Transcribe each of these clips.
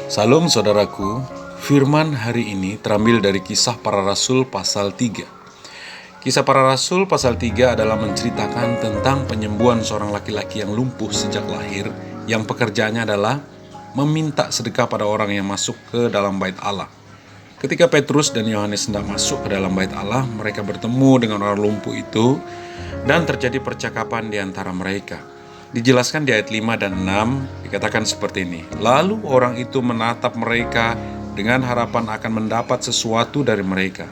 Salam saudaraku, firman hari ini terambil dari Kisah Para Rasul pasal 3. Kisah Para Rasul pasal 3 adalah menceritakan tentang penyembuhan seorang laki-laki yang lumpuh sejak lahir, yang pekerjaannya adalah meminta sedekah pada orang yang masuk ke dalam bait Allah. Ketika Petrus dan Yohanes hendak masuk ke dalam bait Allah, mereka bertemu dengan orang lumpuh itu dan terjadi percakapan di antara mereka. Dijelaskan di ayat 5 dan 6, dikatakan seperti ini. Lalu orang itu menatap mereka dengan harapan akan mendapat sesuatu dari mereka.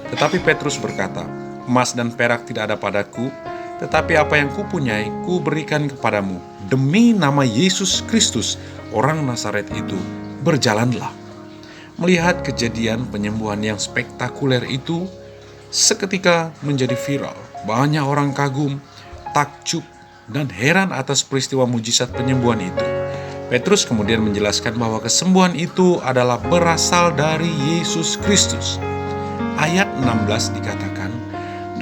Tetapi Petrus berkata, emas dan perak tidak ada padaku, tetapi apa yang kupunyai, kuberikan kepadamu. Demi nama Yesus Kristus, orang Nazaret itu, berjalanlah. Melihat kejadian penyembuhan yang spektakuler itu, seketika menjadi viral. Banyak orang kagum, takjub, dan heran atas peristiwa mujizat penyembuhan itu. Petrus kemudian menjelaskan bahwa kesembuhan itu adalah berasal dari Yesus Kristus. Ayat 16 dikatakan,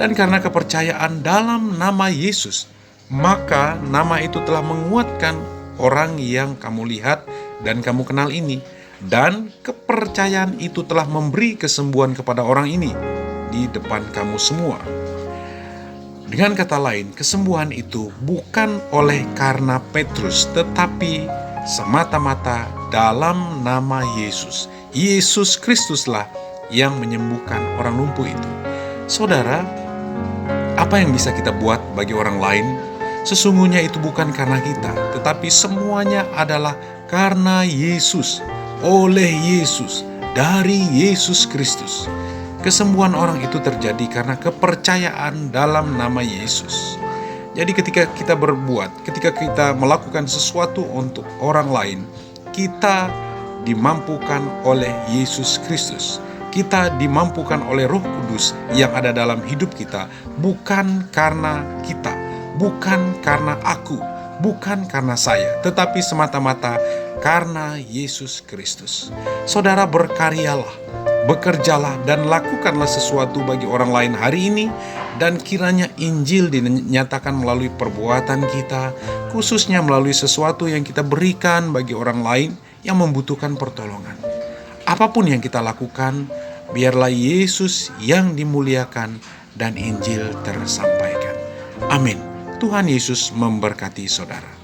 dan karena kepercayaan dalam nama Yesus, maka nama itu telah menguatkan orang yang kamu lihat dan kamu kenal ini. Dan kepercayaan itu telah memberi kesembuhan kepada orang ini di depan kamu semua. Dengan kata lain, kesembuhan itu bukan oleh karena Petrus, tetapi semata-mata dalam nama Yesus. Yesus Kristuslah yang menyembuhkan orang lumpuh itu. Saudara, apa yang bisa kita buat bagi orang lain? Sesungguhnya itu bukan karena kita, tetapi semuanya adalah karena Yesus, oleh Yesus, dari Yesus Kristus. Kesembuhan orang itu terjadi karena kepercayaan dalam nama Yesus. Jadi ketika kita berbuat, ketika kita melakukan sesuatu untuk orang lain, kita dimampukan oleh Yesus Kristus. Kita dimampukan oleh Roh Kudus yang ada dalam hidup kita, bukan karena kita, bukan karena aku, bukan karena saya, tetapi semata-mata karena Yesus Kristus. Saudara, berkaryalah, bekerjalah dan lakukanlah sesuatu bagi orang lain hari ini, dan kiranya Injil dinyatakan melalui perbuatan kita, khususnya melalui sesuatu yang kita berikan bagi orang lain yang membutuhkan pertolongan. Apapun yang kita lakukan, biarlah Yesus yang dimuliakan dan Injil tersampaikan. Amin. Tuhan Yesus memberkati saudara.